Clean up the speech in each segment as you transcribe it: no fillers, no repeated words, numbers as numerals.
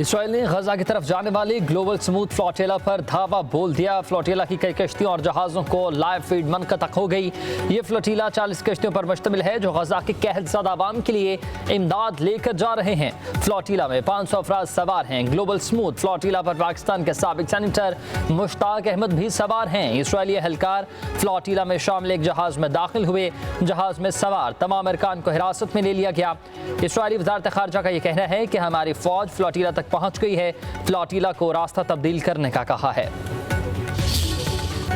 Israel ने गजा की तरफ जाने वाली ग्लोबल स्मूथ फ्लोटिला पर धावा बोल दिया। फ्लोटिला की कई कश्तियों और जहाज़ों को लाइव फीड मुनक़ता हो गई। ये फ्लोटिला 40 कश्तियों पर मुश्तमिल है जो गजा के कहलज़दा आवाम के लिए इमदाद लेकर जा रहे हैं। फ्लोटिला में 500 अफराद सवार हैं। ग्लोबल स्मूथ फ्लोटिला पर पाकिस्तान के साबिक सेनेटर मुश्ताक अहमद भी सवार हैं। इसराइली एहलकार फ्लोटिला में शामिल एक जहाज़ में दाखिल हुए। जहाज़ में सवार तमाम अरकान को हिरासत में ले लिया गया। इसराइली वज़ारत ख़ारजा का यह कहना है कि हमारी फ़ौज फ्लोटिला तक पहुंच गई है। फ्लोटिला को रास्ता तब्दील करने का कहा है।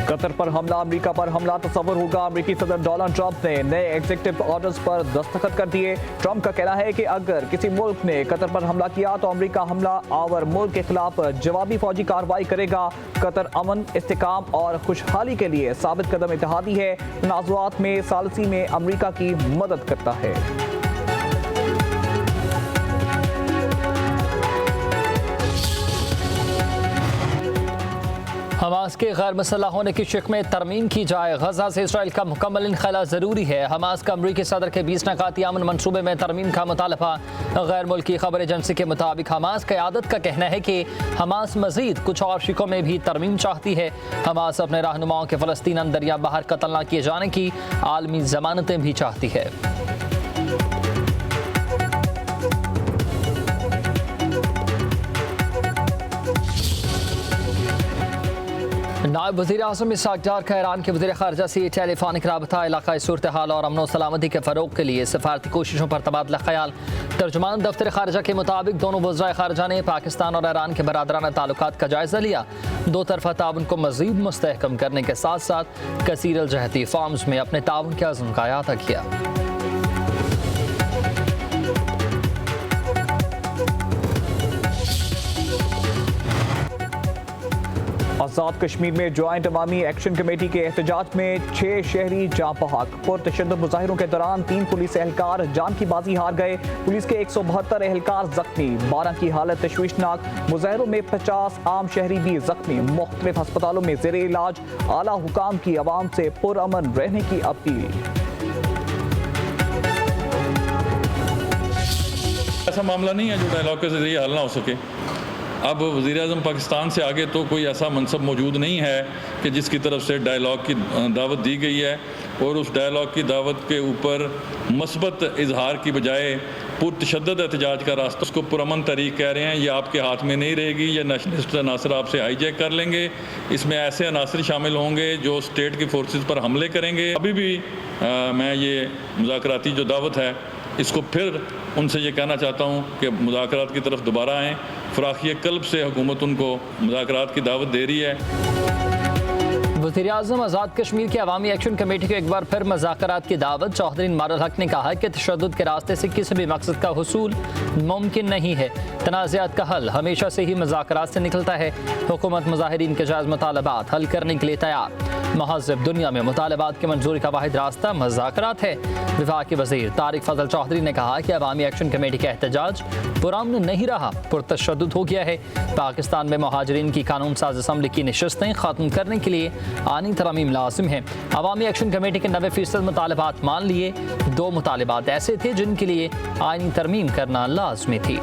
कतर पर हमला, अमेरिका पर हमला तस्वर होगा। अमेरिकी सदर डोनाल्ड ट्रंप ने नए एग्जीक्यूटिव ऑर्डर्स पर दस्तखत कर दिए। ट्रंप का कहना है कि अगर किसी मुल्क ने कतर पर हमला किया तो अमेरिका हमला आवर मुल्क के खिलाफ जवाबी फौजी कार्रवाई करेगा। कतर अमन, इस्तेकाम और खुशहाली के लिए साबित कदम इत्तेहादी है। तनाज़ुआत में सालसी में अमेरिका की मदद करता है। हमास के गैर मुसल्लह होने की शिक में तरमीम की जाए। गजा से इसराइल का मुकम्मल इनखला ज़रूरी है। हमास का अमरीकी सदर के 20 नकाती अमन मनसूबे में तरमीम का मुतालबा। गैर मुल्की खबर एजेंसी के मुताबिक हमास क़यादत का कहना है कि हमास मज़ीद कुछ और शिकों में भी तरमीम चाहती है। हमास अपने रहनुमाओं के फ़लस्तीन अंदर या बाहर कत्ल न किए जाने की आलमी ज़मानतें भी चाहती है। नायब वज़ीर आज़म इसहाक़ डार का ईरान के वज़ीर ख़ारजा से टेलीफोनिक राबता इलाक़ाई सूरत हाल और अमन व सलामती के फ़रोग़ के लिए सफ़ारती कोशिशों पर तबादला ख़याल। तर्जुमान दफ्तर ख़ारजा के मुताबिक दोनों वज़राए ख़ारजा ने पाकिस्तान और ईरान के बरादराना ताल्लुकात का जायज़ा लिया। दो तरफ़ा ताउन को मज़ीद मुस्तहकम करने के साथ साथ कसीर अल जहती फ़ॉर्म्स में अपने ताउन के अज़्म का अहाता किया। आज़ाद कश्मीर में ज्वाइंट अवामी एक्शन कमेटी के एहतजाज में 6 शहरी जाँ बहक। पुरतशद्दुद मुजाहिरों के दौरान 3 पुलिस एहलकार जान की बाजी हार गए। पुलिस के 172 एहलकार जख्मी, 12 की हालत तशवीशनाक। मुजाहिरों में 50 आम शहरी भी जख्मी। मुख्तलिफ अस्पतालों में ज़ेरे इलाज। आला हुकाम की आवाम से पुरअमन रहने की अपील। ऐसा मामला नहीं है जो डायलॉग के जरिए हल ना हो सके। अब वज़ीर-ए-आज़म पाकिस्तान से आगे तो कोई ऐसा मनसब मौजूद नहीं है कि जिसकी तरफ से डायलॉग की दावत दी गई है और उस डायलॉग की दावत के ऊपर मस्बत इजहार की बजाय पुरतशद्दद एहतजाज का रास्ता उसको पुरअमन तरीक़ कह रहे हैं। ये आपके हाथ में नहीं रहेगी। ये नेशनलिस्ट अनासर आपसे हाईजैक कर लेंगे। इसमें ऐसे अनासर शामिल होंगे जो स्टेट की फोर्सेस पर हमले करेंगे। अभी भी मैं ये मुज़ाकराती जो दावत है इसको फिर उनसे ये कहना चाहता हूँ कि मुज़ाकरात की तरफ दोबारा आएँ। फ़राख़ी क़ल्ब से हुकूमत उनको मुज़ाकरात की दावत दे रही है। वज़ीर आज़म आज़ाद कश्मीर की अवामी एक्शन कमेटी को एक बार फिर मुज़ाकरात की दावत। चौधरी इमारुल हक ने कहा कि तशद्दुद के रास्ते से किसी भी मकसद का हुसूल मुमकिन नहीं है। तनाज़ात का हल हमेशा से ही मुज़ाकरात से निकलता है। हुकूमत मुज़ाहिरीन के जायज़ मुतालबात हल करने के लिए तैयार। महज़ब दुनिया में मुतालबात की मंजूरी का वाहिद रास्ता मुज़ाकरात है। दिफा के वज़ीर तारिक फजल चौधरी ने कहा कि अवामी एक्शन कमेटी का एहतजाज पुरअमन नहीं रहा, पुरतशद्दुद हो गया है। पाकिस्तान में मुहाजिरीन की कानून साज असम्बली की नशस्तें ख़त्म करने के लिए आनी तरमीम लाजिम है। अवामी एक्शन कमेटी के 90% मुतालबात मान लिए। 2 मुतालबात ऐसे थे जिनके लिए आईनी तरमीम करना लाजमी थी।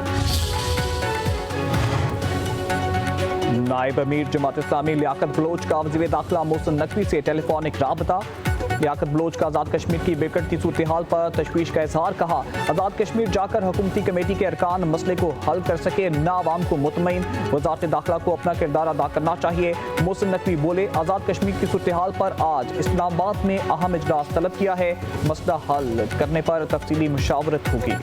नायब अमीर जमात इस्लामी लियाकत बलोच का वज़ीर दाखिला मोहसिन नकवी से टेलीफोनिक राबता। लियाकत बलोच का आज़ाद कश्मीर की बिगड़ती सूरत हाल पर तशवीश का इजहार। कहा, आज़ाद कश्मीर जाकर हुकूमती कमेटी के अरकान मसले को हल कर सके ना आवाम को मुतमईन। वज़ारत दाखिला को अपना किरदार अदा करना चाहिए। मोहसिन नकवी बोले, आज़ाद कश्मीर की सूरत हाल पर आज इस्लामाबाद में अहम इजलास तलब किया है। मसला हल करने पर तफसीली मुशावरत होगी।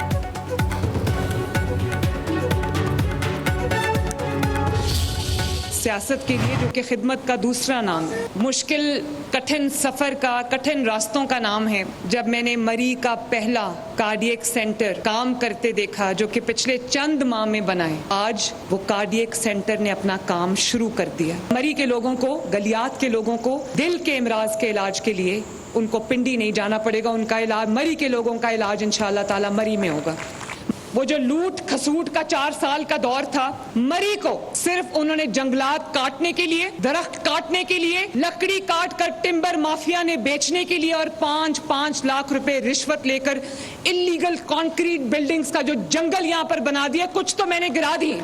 सियासत के लिए जो कि खिदमत का दूसरा नाम है, मुश्किल कठिन सफ़र का, कठिन रास्तों का नाम है। जब मैंने मरी का पहला कार्डियक सेंटर काम करते देखा जो कि पिछले चंद माह में बना है, आज वो कार्डियक सेंटर ने अपना काम शुरू कर दिया। मरी के लोगों को, गलियात के लोगों को दिल के इमराज के इलाज के लिए उनको पिंडी नहीं जाना पड़ेगा। उनका इलाज, मरी के लोगों का इलाज इंशाअल्लाह ताला मरी में होगा। वो जो लूट खसूट का 4 साल का दौर था, मरी को सिर्फ उन्होंने जंगलात काटने के लिए, दरख्त काटने के लिए, लकड़ी काट कर टिम्बर माफिया ने बेचने के लिए और 5-5 लाख रुपए रिश्वत लेकर इल्लीगल कंक्रीट बिल्डिंग्स का जो जंगल यहाँ पर बना दिया, कुछ तो मैंने गिरा दिए।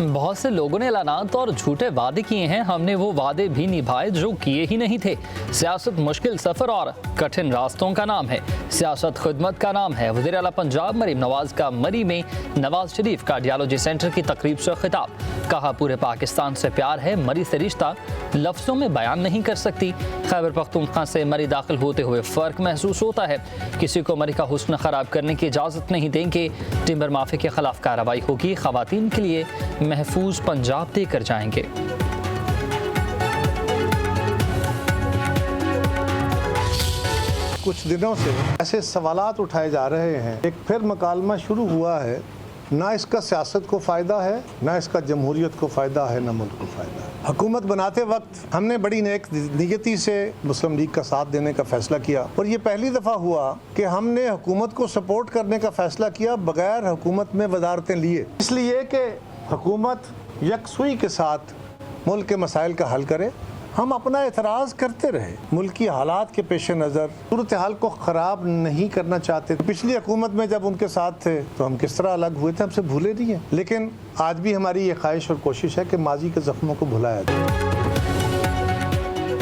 बहुत से लोगों ने ऐलानात और झूठे वादे किए हैं, हमने वो वादे भी निभाए जो किए ही नहीं थे। सियासत मुश्किल सफ़र और कठिन रास्तों का नाम है, सियासत खिदमत का नाम है। वज़ीर आला पंजाब मरीम नवाज का मरी में नवाज शरीफ कार्डियोलॉजी सेंटर की तकरीब से खिताब। कहा पूरे पाकिस्तान से प्यार है, मरी से रिश्ता लफ्ज़ों में बयान नहीं कर सकती। खैबर पख्तूनख्वा से मरी दाखिल होते हुए फ़र्क महसूस होता है। किसी को मरी का हुस्न ख़राब करने की इजाज़त नहीं देंगे। टिम्बर माफी के खिलाफ कार्रवाई होगी। ख़वातीन के लिए महफूज पंजाब देकर जाएंगे। कुछ दिनों से ऐसे सवालात उठाए जा रहे हैं, एक फिर मकालमा शुरू हुआ है, ना इसका सियासत को फ़ायदा है, ना इसका जमहूरियत को फ़ायदा है, ना मुल्क को फ़ायदा है। हुकूमत बनाते वक्त हमने बड़ी नेक नियति से मुस्लिम लीग का साथ देने का फ़ैसला किया और ये पहली दफ़ा हुआ कि हमने हुकूमत को सपोर्ट करने का फ़ैसला किया बगैर हुकूमत में वजारतें लिए, इसलिए कि हुकूमत यकसुई के साथ मुल्क के मसाइल का हल करे। हम अपना एतराज़ करते रहे, मुल्की हालात के पेश नज़र सूरत हाल को ख़राब नहीं करना चाहते। पिछली हुकूमत में जब उनके साथ थे तो हम किस तरह अलग हुए थे, हमसे भूले नहीं हैं। लेकिन आज भी हमारी ये ख्वाहिश और कोशिश है कि माजी के ज़ख्मों को भुलाया जाए।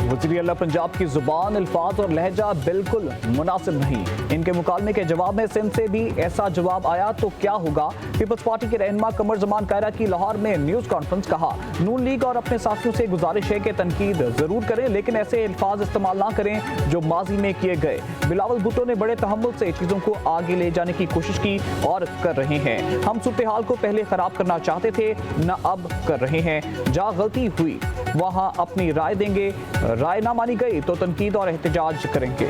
वज़ीर आला पंजाब की ज़ुबान, अल्फाज और लहजा बिल्कुल मुनासिब नहीं। इनके मुकालमे के जवाब में सिंध से भी ऐसा जवाब आया तो क्या होगा। पीपल्स पार्टी के रहनुमा कमर जमान कायरा की लाहौर में न्यूज़ कॉन्फ्रेंस। कहा नून लीग और अपने साथियों से गुजारिश है कि तनकीद ज़रूर करें लेकिन ऐसे अल्फाज इस्तेमाल ना करें जो माजी में किए गए। बिलावल भुट्टो ने बड़े तहम्मुल से चीज़ों को आगे ले जाने की कोशिश की और कर रहे हैं। हम सूरत हाल को पहले ख़राब करना चाहते थे, न अब कर रहे हैं। जहाँ गलती हुई वहाँ अपनी राय देंगे, राय ना मानी गई तो तनकीद और एहतजाज करेंगे।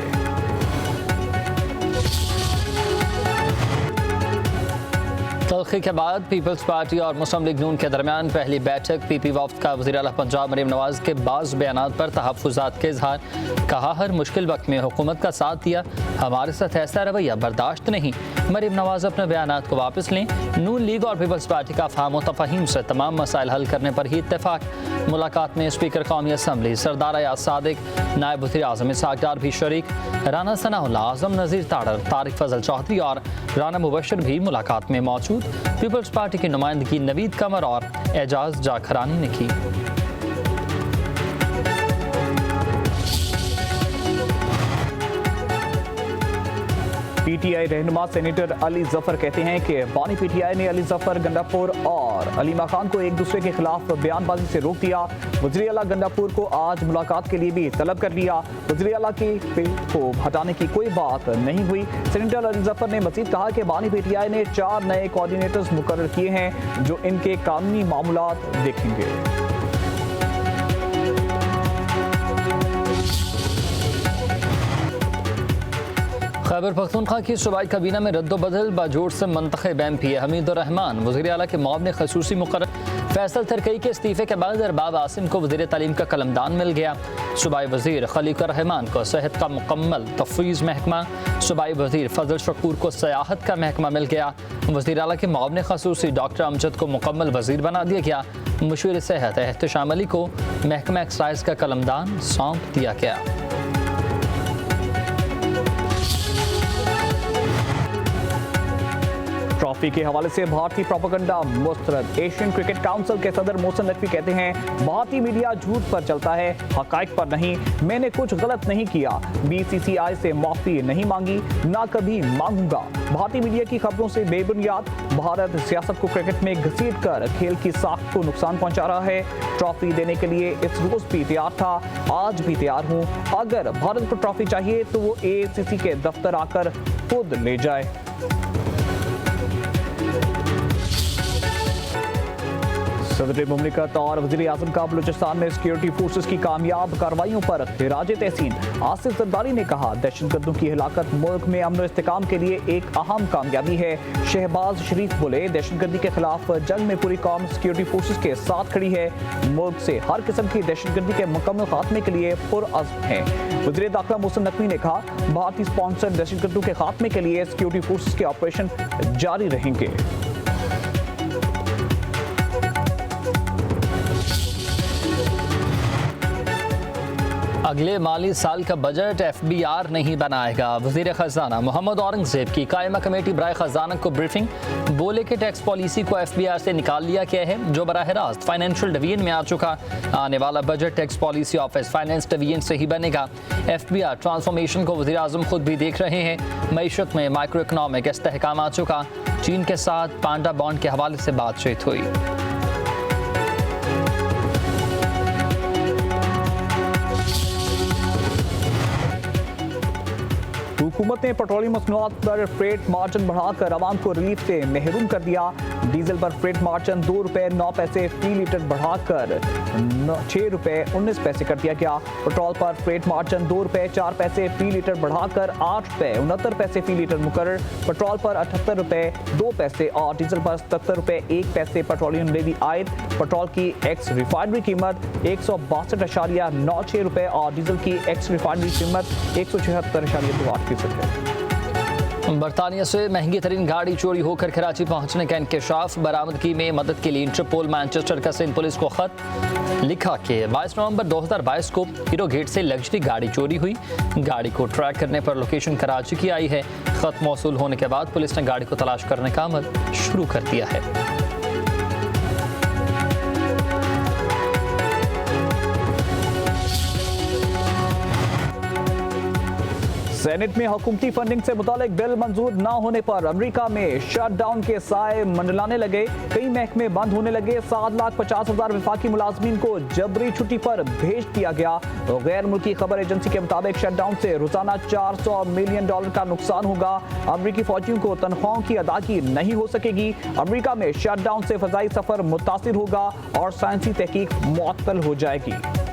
तल्खी के बाद पीपल्स पार्टी और मुस्लिम लीग नून के दरमियान पहली बैठक। पीपी वफ्द का वज़ीर आला पंजाब मरीम नवाज के बाज़ बयानात पर तहफ़्फ़ुज़ात के इज़हार। कहा हर मुश्किल वक्त में हुकूमत का साथ दिया, हमारे साथ ऐसा रवैया बर्दाश्त नहीं। मरीम नवाज अपने बयानात को वापस लें। नून लीग और पीपल्स पार्टी का फ़ाहम व तफ़हीम से तमाम मसाइल हल करने पर ही इत्तेफाक। मुलाकात में स्पीकर कौमी असम्बली सरदार अयाज सादिक, नायब वज़ीर आज़म इसहाक़ डार भी शरीक। राना सनाउल्लाह, आज़म नज़ीर ताड़र, तारिक फजल चौधरी और राना मुबशर भी मुलाकात में मौजूद। पीपल्स पार्टी की नुमाइंदगी नवीद कमर और एजाज जाखरानी ने की। पीटीआई रहनुमा सेनेटर अली जफर कहते हैं कि बानी पीटीआई ने अली जफर, गंडापुर और अलीमा खान को एक दूसरे के खिलाफ बयानबाजी से रोक दिया। वज़ीर आला गंडापुर को आज मुलाकात के लिए भी तलब कर लिया। वज़ीर आला की को हटाने की कोई बात नहीं हुई। सेनेटर अली जफर ने मज़ीद कहा कि बानी पीटीआई ने 4 नए कोऑर्डिनेटर्स मुकर्रर किए हैं जो इनके कानूनी मामलात देखेंगे। खैबर पख्तूनख्वा की सूबाई काबीना में रद्दोबदल बाजोड़ से मंतखब MP हमीदुर रहमान। वज़ीर आला के मुआविन ख़ुसूसी मुक़र्रर फैसल तरकई के इस्तीफ़े के बाद अरबाब आसिम को वज़ीर तालीम का कलमदान मिल गया। सूबाई वज़ीर खलीकुर रहमान को सेहत का मुकम्मल तफ़वीज़ महकमा, सूबाई वज़ीर फजल शकूर को सियाहत का महकमा मिल गया। वज़ीर आला के मुआविन ख़ुसूसी डॉक्टर अमजद को मुकम्मल वज़ीर बना दिया गया। मुशीर सेहत एहतशाम अली को महकमा एक्साइज़ का कलमदान सौंप दिया गया। ट्रॉफी के हवाले से भारतीय प्रोपेगेंडा मुस्तरद। एशियन क्रिकेट काउंसिल के सदर मोहसिन नकवी कहते हैं भारतीय मीडिया झूठ पर चलता है, हकाइक पर नहीं। मैंने कुछ गलत नहीं किया, BCCI से माफी नहीं मांगी, ना कभी मांगूंगा। भारतीय मीडिया की खबरों से बेबुनियाद। भारत सियासत को क्रिकेट में घसीट कर खेल की साख को नुकसान पहुंचा रहा है। ट्रॉफी देने के लिए इस रोज भी तैयार था, आज भी तैयार हूं। अगर भारत को ट्रॉफी चाहिए तो वो AICC के दफ्तर आकर खुद ले जाए। सदर मुमलिकत और वज़ीर आज़म का बलूचिस्तान में सिक्योरिटी फोर्सेस की कामयाब कार्रवाइयों पर खिराज तहसीन। आसिफ जरदारी ने कहा दहशतगर्दों की हिलाकत मुल्क में अमन और इस्तेकाम के लिए एक अहम कामयाबी है। शहबाज शरीफ बोले दहशतगर्दी के खिलाफ जंग में पूरी कौम सिक्योरिटी फोर्सेस के साथ खड़ी है। मुल्क से हर किस्म की दहशतगर्दी के मुकम्मल खात्मे के लिए पुरअज़्म है। वज़ीर दाखिला मोहसिन नकवी ने कहा भारतीय स्पॉन्सर दहशतगर्दों के खात्मे के लिए सिक्योरिटी फोर्सेस के ऑपरेशन जारी रहेंगे। अगले माली साल का बजट FBR नहीं बनाएगा। वज़ीर ख़जाना मोहम्मद औरंगज़ेब की कायमा कमेटी बराए ख़जाना को ब्रीफिंग। बोले कि टैक्स पॉलिसी को FBR से निकाल लिया गया है जो बराह रास्त फाइनेंशियल डिवीजन में आ चुका। आने वाला budget tax policy office finance division से ही बनेगा। FBR ट्रांसफॉर्मेशन को वज़ीर आज़म खुद भी देख रहे हैं। मईशत में माइक्रो इकनॉमिक इस्तेहकाम आ चुका। चीन के साथ पांडा बॉन्ड के हवाले से बातचीत हुई। हुकूमत ने पेट्रोलियम मसनूआत पर फ्रेट मार्जिन बढ़ाकर आवाम को रिलीफ से महरूम कर दिया। डीजल पर फ्रेट मार्जिन ₹2.09 फी लीटर बढ़ाकर ₹6.19 कर दिया गया। पेट्रोल पर फ्रेट मार्जिन ₹2.04 फी लीटर बढ़ाकर ₹8.69 फी लीटर मुकर्रर। पेट्रोल पर ₹78.02 और डीजल पर ₹77.01 पेट्रोलियम लेवी आयद। पेट्रोल की एक्स रिफाइनरी कीमत ₹162.96 और डीजल की एक्स रिफाइनरी कीमत 176.28% है। बरतानिया से महंगी तरीन गाड़ी चोरी होकर कराची पहुंचने का इंकशाफ। बरामदगी में मदद के लिए इंटरपोल मैनचेस्टर का सिंध पुलिस को खत लिखा कि 22 नवंबर 2022 को हीरो गेट से लग्जरी गाड़ी चोरी हुई। गाड़ी को ट्रैक करने पर लोकेशन कराची की आई है। खत मौसूल होने के बाद पुलिस ने गाड़ी को तलाश करने का अमल शुरू कर दिया है। सेनेट में हुकूमती फंडिंग से मुतालिक बिल मंजूर न होने पर अमेरिका में शटडाउन के साए मंडलाने लगे। कई महकमे बंद होने लगे। 7,50,000 वफाकी मुलाजमीन को जबरी छुट्टी पर भेज दिया गया। गैर मुल्की खबर एजेंसी के मुताबिक शटडाउन से रोजाना $400 मिलियन का नुकसान होगा। अमेरिकी फौजियों को तनख्वाहों की अदायगी नहीं हो सकेगी। अमेरिका में शटडाउन से फजाई सफर मुतासिर होगा और साइंसी तहकीक मुअत्तल हो जाएगी।